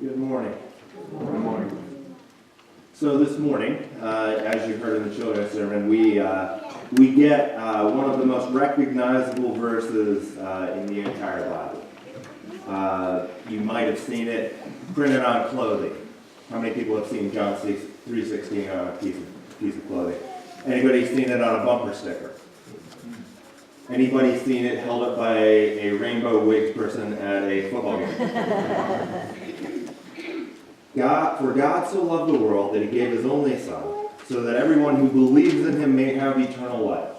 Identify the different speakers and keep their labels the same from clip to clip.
Speaker 1: Good morning. Good morning. So this morning, as you heard in the children's sermon, we get one of the most recognizable verses in the entire Bible. You might have seen it printed on clothing. How many people have seen John 3:16 on a piece of clothing? Anybody seen it on a bumper sticker? Anybody seen it held up by a rainbow wigged person at a football game? For God so loved the world that he gave his only Son, so that everyone who believes in him may have eternal life.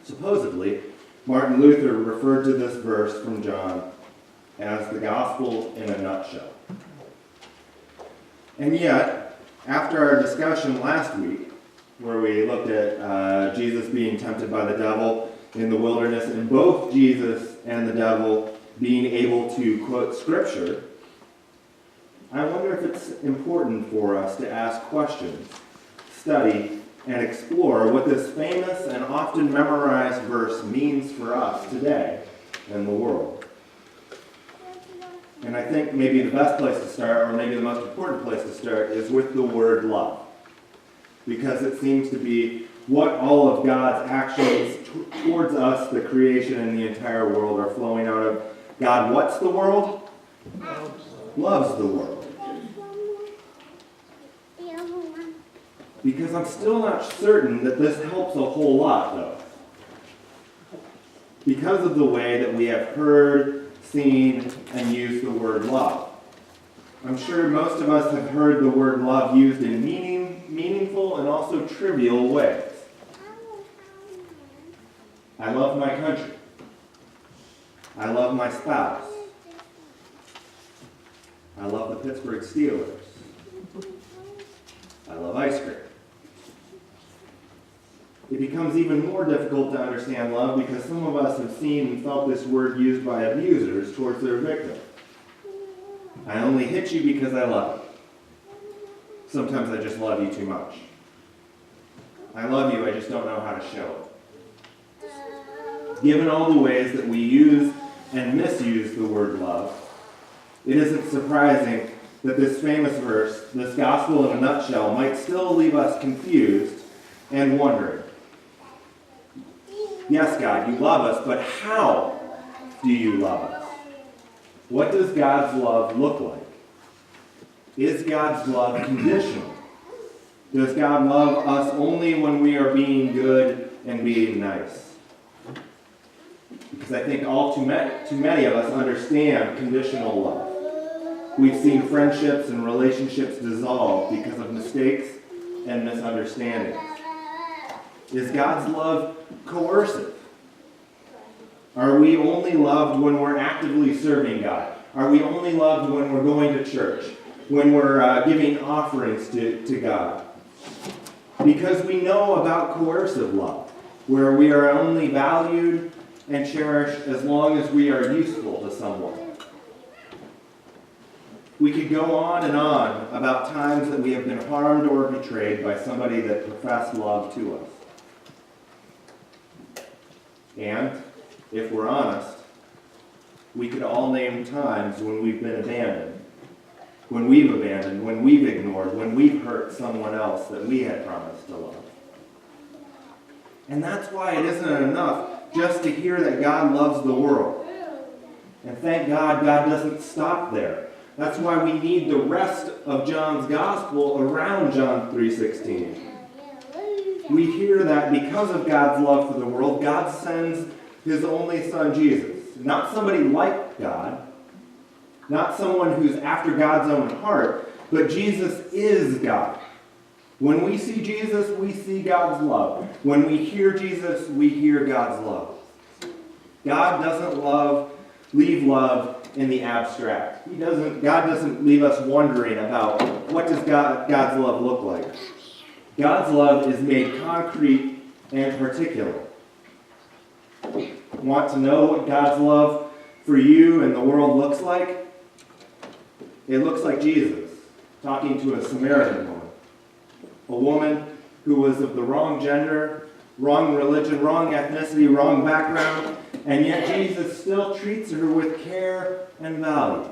Speaker 1: Supposedly, Martin Luther referred to this verse from John as the gospel in a nutshell. And yet, after our discussion last week, where we looked at Jesus being tempted by the devil in the wilderness, and both Jesus and the devil being able to quote Scripture, I wonder if it's important for us to ask questions, study, and explore what this famous and often memorized verse means for us today in the world. And I think maybe the best place to start, or maybe the most important place to start, is with the word love. Because it seems to be what all of God's actions towards us, the creation and the entire world, are flowing out of. God, what's the world? Loves the world. Because I'm still not certain that this helps a whole lot, though. Because of the way that we have heard, seen, and used the word love. I'm sure most of us have heard the word love used in meaningful and also trivial ways. I love my country. I love my spouse. I love the Pittsburgh Steelers. I love ice cream. It becomes even more difficult to understand love because some of us have seen and felt this word used by abusers towards their victim. I only hit you because I love you. Sometimes I just love you too much. I love you, I just don't know how to show it. Given all the ways that we use and misuse the word love, it isn't surprising that this famous verse, this gospel in a nutshell, might still leave us confused and wondering. Yes, God, you love us, but how do you love us? What does God's love look like? Is God's love conditional? Does God love us only when we are being good and being nice? Because I think too many of us understand conditional love. We've seen friendships and relationships dissolve because of mistakes and misunderstandings. Is God's love coercive? Are we only loved when we're actively serving God? Are we only loved when we're going to church? When we're giving offerings to God? Because we know about coercive love, where we are only valued and cherished as long as we are useful to someone. We could go on and on about times that we have been harmed or betrayed by somebody that professed love to us. And, if we're honest, we could all name times when we've been abandoned, when we've ignored, when we've hurt someone else that we had promised to love. And that's why it isn't enough just to hear that God loves the world. And thank God, God doesn't stop there. That's why we need the rest of John's gospel around John 3:16. We hear that because of God's love for the world, God sends his only Son, Jesus. Not somebody like God, not someone who's after God's own heart, but Jesus is God. When we see Jesus, we see God's love. When we hear Jesus, we hear God's love. God doesn't leave love in the abstract. God doesn't leave us wondering about what does God's love look like. God's love is made concrete and particular. Want to know what God's love for you and the world looks like? It looks like Jesus talking to a Samaritan woman. A woman who was of the wrong gender, wrong religion, wrong ethnicity, wrong background, and yet Jesus still treats her with care and value.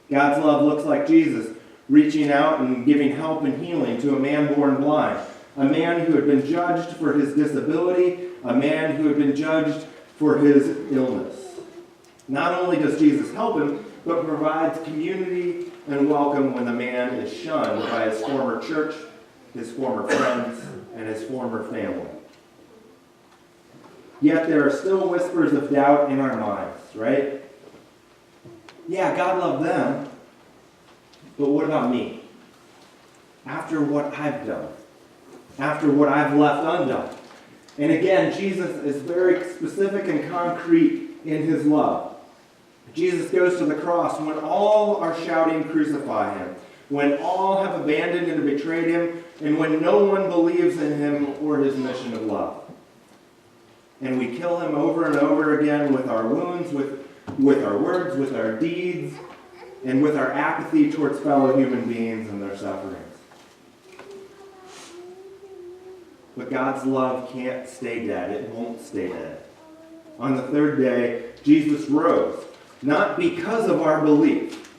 Speaker 1: God's love looks like Jesus reaching out and giving help and healing to a man born blind, a man who had been judged for his disability, a man who had been judged for his illness. Not only does Jesus help him, but provides community and welcome when the man is shunned by his former church, his former friends, and his former family. Yet there are still whispers of doubt in our minds, right? Yeah, God loved them, but what about me? After what I've done, after what I've left undone. And again, Jesus is very specific and concrete in his love. Jesus goes to the cross when all are shouting, "Crucify him," when all have abandoned and betrayed him, and when no one believes in him or his mission of love. And we kill him over and over again with our wounds, with our words, with our deeds, and with our apathy towards fellow human beings and their sufferings. But God's love can't stay dead. It won't stay dead. On the third day, Jesus rose, not because of our belief.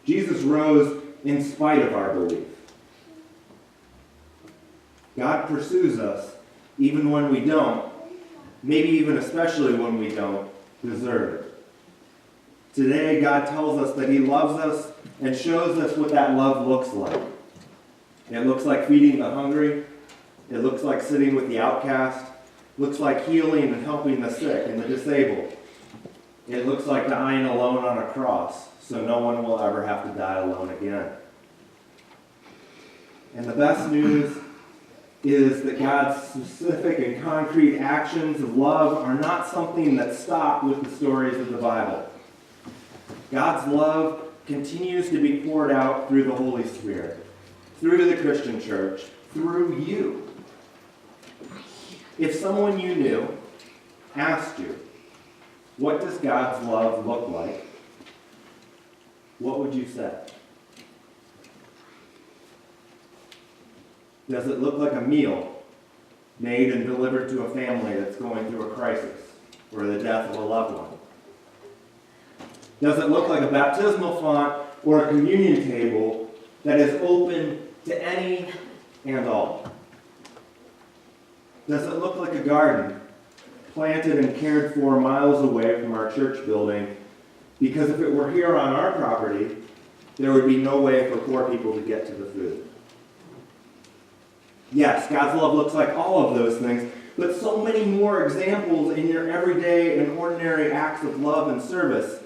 Speaker 1: Jesus rose in spite of our belief. God pursues us even when we don't, maybe even especially when we don't deserve it. Today, God tells us that he loves us and shows us what that love looks like. It looks like feeding the hungry. It looks like sitting with the outcast. It looks like healing and helping the sick and the disabled. It looks like dying alone on a cross, so no one will ever have to die alone again. And the best news is that God's specific and concrete actions of love are not something that stop with the stories of the Bible. God's love continues to be poured out through the Holy Spirit, through the Christian church, through you. If someone you knew asked you, "What does God's love look like?" what would you say? Does it look like a meal made and delivered to a family that's going through a crisis or the death of a loved one? Does it look like a baptismal font or a communion table that is open to any and all? Does it look like a garden planted and cared for miles away from our church building? Because if it were here on our property, there would be no way for poor people to get to the food. Yes, God's love looks like all of those things, but so many more examples in your everyday and ordinary acts of love and service,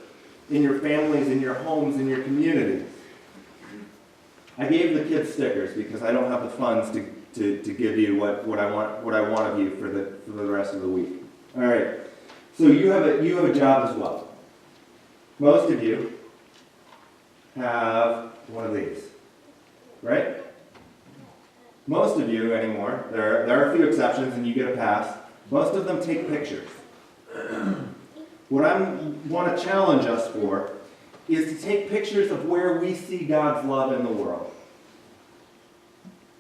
Speaker 1: in your families, in your homes, in your communities. I gave the kids stickers because I don't have the funds to give you what I want of you for the rest of the week. All right. So you have a job as well. Most of you have one of these, right? Most of you anymore, there are a few exceptions and you get a pass, most of them take pictures. What I want to challenge us for is to take pictures of where we see God's love in the world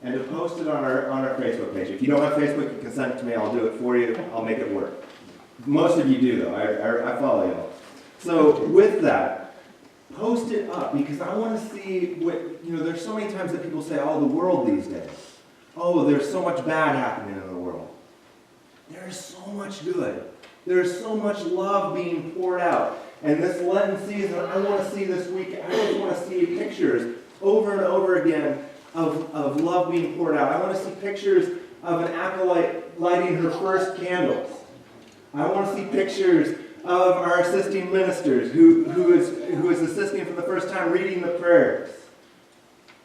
Speaker 1: and to post it on our Facebook page. If you don't have Facebook, you can send it to me, I'll do it for you, I'll make it work. Most of you do though, I follow you. So with that, post it up because I want to see there's so many times that people say, "Oh, the world these days. Oh, there's so much bad happening in the world." There is so much good. There is so much love being poured out. And this Lenten season, I want to see this week, I just want to see pictures over and over again of love being poured out. I want to see pictures of an acolyte lighting her first candles. I want to see pictures of our assisting ministers who is assisting for the first time reading the prayers.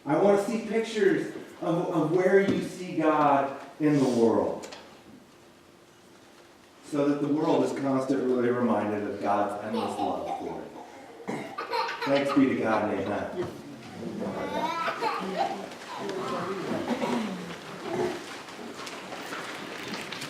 Speaker 1: I want to see pictures of where you see God in the world, so that the world is constantly reminded of God's endless love for it. Thanks be to God and amen.